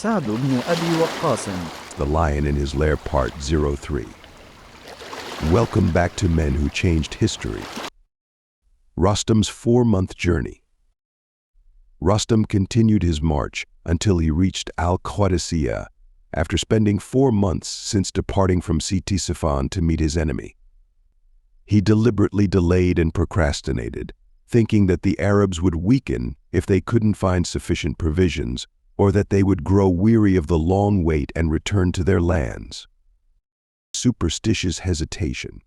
سعد بن أبي وقاص. The Lion in His Lair, Part 03. Welcome back to Men Who Changed History. Rostam's 4-month journey. Rostam continued his march until he reached Al-Qadisiyah, after spending 4 months since departing from Ctesiphon to meet his enemy. He deliberately delayed and procrastinated, thinking that the Arabs would weaken if they couldn't find sufficient provisions, or that they would grow weary of the long wait and return to their lands. Superstitious hesitation.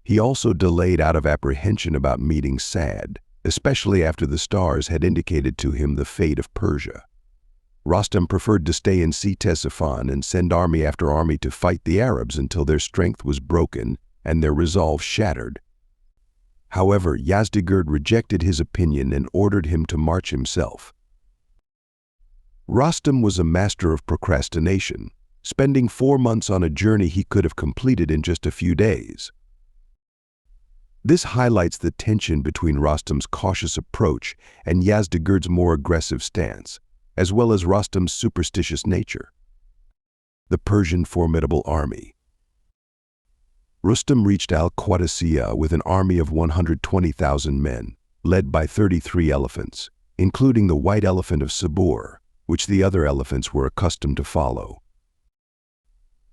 He also delayed out of apprehension about meeting Sa'd, especially after the stars had indicated to him the fate of Persia. Rostam preferred to stay in Ctesiphon and send army after army to fight the Arabs until their strength was broken and their resolve shattered. However, Yazdegerd rejected his opinion and ordered him to march himself. Rostam was a master of procrastination, spending 4 months on a journey he could have completed in just a few days. This highlights the tension between Rostam's cautious approach and Yazdegerd's more aggressive stance, as well as Rostam's superstitious nature. The Persian formidable army. Rustam reached Al-Qadisiyah with an army of 120,000 men, led by 33 elephants, including the white elephant of Sabur, which the other elephants were accustomed to follow.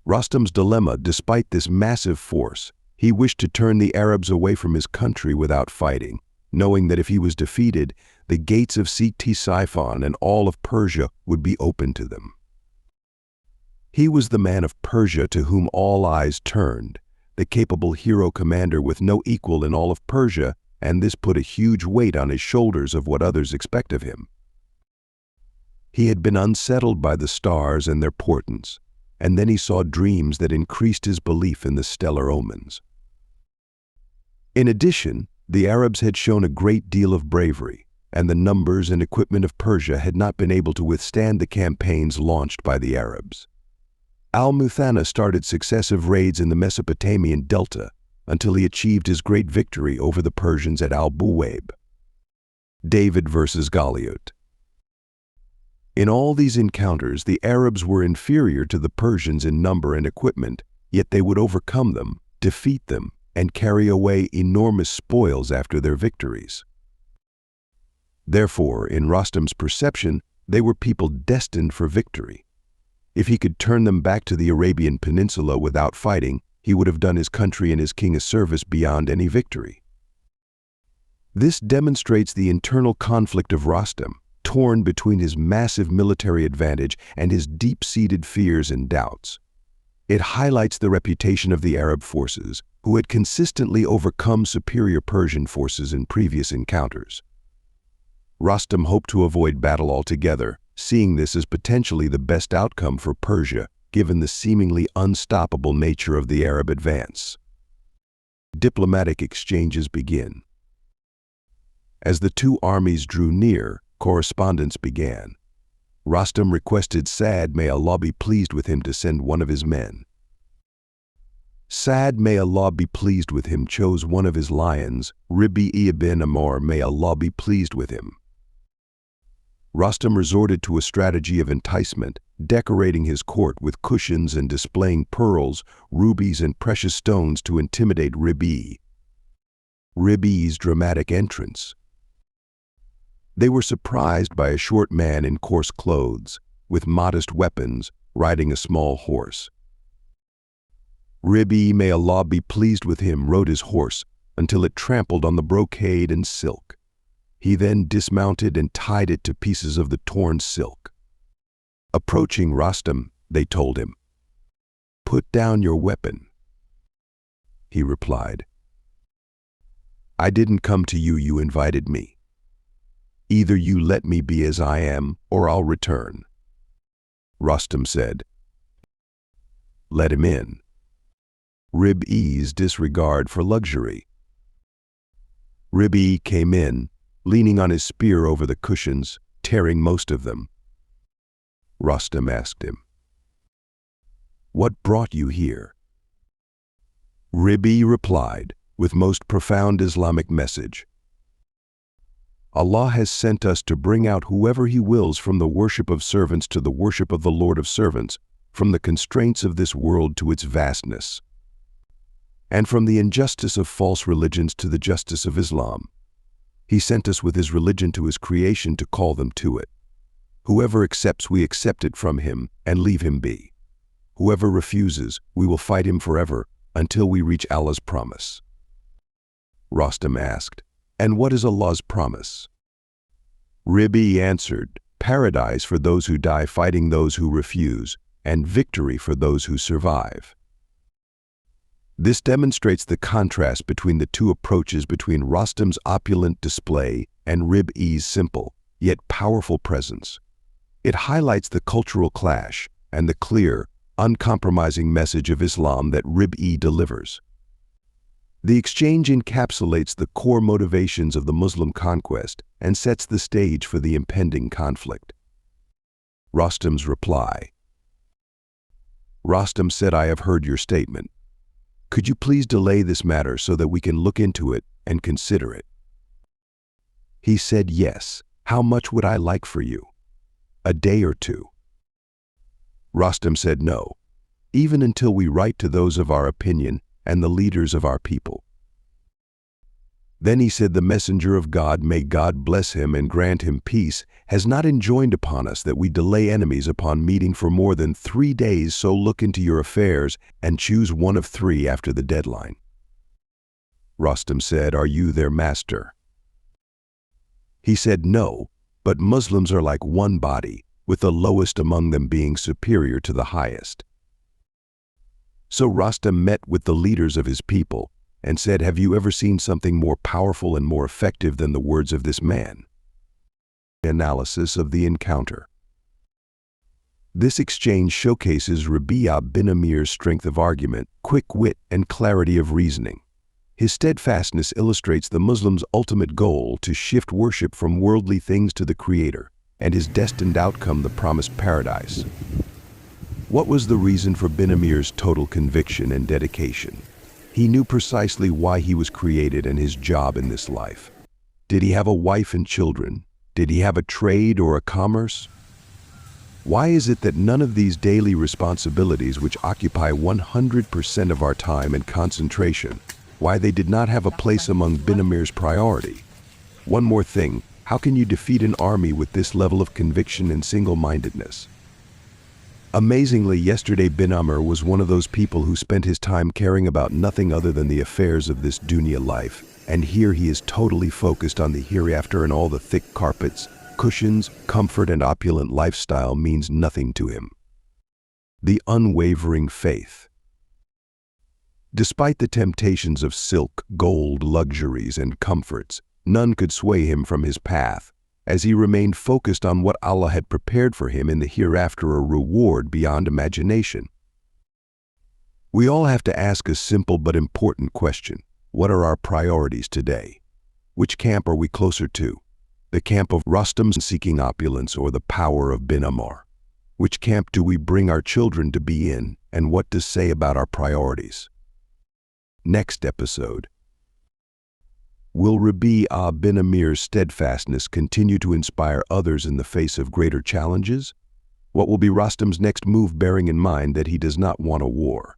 Rostam's dilemma: despite this massive force, he wished to turn the Arabs away from his country without fighting, knowing that if he was defeated, the gates of Ctesiphon and all of Persia would be open to them. He was the man of Persia to whom all eyes turned, the capable hero commander with no equal in all of Persia, and this put a huge weight on his shoulders of what others expect of him. He had been unsettled by the stars and their portents, and then he saw dreams that increased his belief in the stellar omens. In addition, the Arabs had shown a great deal of bravery, and the numbers and equipment of Persia had not been able to withstand the campaigns launched by the Arabs. Al-Muthanna started successive raids in the Mesopotamian delta until he achieved his great victory over the Persians at Al-Buwaib. David versus Goliath. In all these encounters, the Arabs were inferior to the Persians in number and equipment, yet they would overcome them, defeat them, and carry away enormous spoils after their victories. Therefore, in Rostam's perception, they were people destined for victory. If he could turn them back to the Arabian Peninsula without fighting, he would have done his country and his king a service beyond any victory. This demonstrates the internal conflict of Rostam, torn between his massive military advantage and his deep-seated fears and doubts. It highlights the reputation of the Arab forces, who had consistently overcome superior Persian forces in previous encounters. Rostam hoped to avoid battle altogether, seeing this as potentially the best outcome for Persia, given the seemingly unstoppable nature of the Arab advance. Diplomatic exchanges begin. As the two armies drew near, correspondence began. Rostam requested Sa'd, may Allah be pleased with him, to send one of his men. Sa'd, may Allah be pleased with him, chose one of his lions, Rib'i ibn Amr, may Allah be pleased with him. Rostam resorted to a strategy of enticement, decorating his court with cushions and displaying pearls, rubies, and precious stones to intimidate Rib'i. Rib'i's dramatic entrance. They were surprised by a short man in coarse clothes, with modest weapons, riding a small horse. Rib'i, may Allah be pleased with him, rode his horse until it trampled on the brocade and silk. He then dismounted and tied it to pieces of the torn silk. Approaching Rostam, they told him, "Put down your weapon." He replied, "I didn't come to you, you invited me. Either you let me be as I am, or I'll return." Rostam said, "Let him in." Rib'i's disregard for luxury. Rib'i came in, leaning on his spear over the cushions, tearing most of them. Rostam asked him, "What brought you here?" Rib'i replied, with most profound Islamic message, Allah has sent us to bring out whoever He wills from the worship of servants to the worship of the Lord of servants, from the constraints of this world to its vastness, and from the injustice of false religions to the justice of Islam. He sent us with His religion to His creation to call them to it. Whoever accepts, we accept it from him and leave him be. Whoever refuses, we will fight him forever until we reach Allah's promise. Rostam asked, "And what is Allah's promise?" Aby answered, "Paradise for those who die fighting those who refuse, and victory for those who survive." This demonstrates the contrast between the two approaches between Rostam's opulent display and Aby's simple, yet powerful presence. It highlights the cultural clash and the clear, uncompromising message of Islam that Aby delivers. The exchange encapsulates the core motivations of the Muslim conquest and sets the stage for the impending conflict. Rostam's reply. Rostam said, "I have heard your statement. Could you please delay this matter so that we can look into it and consider it?" He said, "Yes. How much would I like for you? A day or two?" Rostam said, "No, even until we write to those of our opinion and the leaders of our people." Then he said, "The messenger of God, may God bless him and grant him peace, has not enjoined upon us that we delay enemies upon meeting for more than 3 days, so look into your affairs and choose one of 3 after the deadline." Rostam said, "Are you their master?" He said, "No, but Muslims are like one body, with the lowest among them being superior to the highest." So Rostam met with the leaders of his people and said, "Have you ever seen something more powerful and more effective than the words of this man?" Analysis of the encounter. This exchange showcases Rabi'a bin Amir's strength of argument, quick wit, and clarity of reasoning. His steadfastness illustrates the Muslim's ultimate goal to shift worship from worldly things to the Creator, and his destined outcome the promised paradise. What was the reason for bin Amir's total conviction and dedication? He knew precisely why he was created and his job in this life. Did he have a wife and children? Did he have a trade or a commerce? Why is it that none of these daily responsibilities, which occupy 100% of our time and concentration, why they did not have a place among bin Amir's priority? One more thing, how can you defeat an army with this level of conviction and single-mindedness? Amazingly, yesterday bin Amr was one of those people who spent his time caring about nothing other than the affairs of this dunya life, and here he is totally focused on the hereafter, and all the thick carpets, cushions, comfort, and opulent lifestyle means nothing to him. The unwavering faith. Despite the temptations of silk, gold, luxuries, and comforts, none could sway him from his path, as he remained focused on what Allah had prepared for him in the hereafter, a reward beyond imagination. We all have to ask a simple but important question. What are our priorities today? Which camp are we closer to? The camp of Rostam seeking opulence, or the power of bin Amr? Which camp do we bring our children to be in, and what does say about our priorities? Next episode. Will Rabi'a bin Amir's steadfastness continue to inspire others in the face of greater challenges? What will be Rostam's next move, bearing in mind that he does not want a war?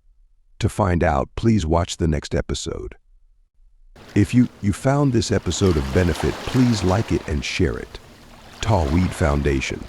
To find out, please watch the next episode. If you found this episode of benefit, please like it and share it. Tawheed Foundation.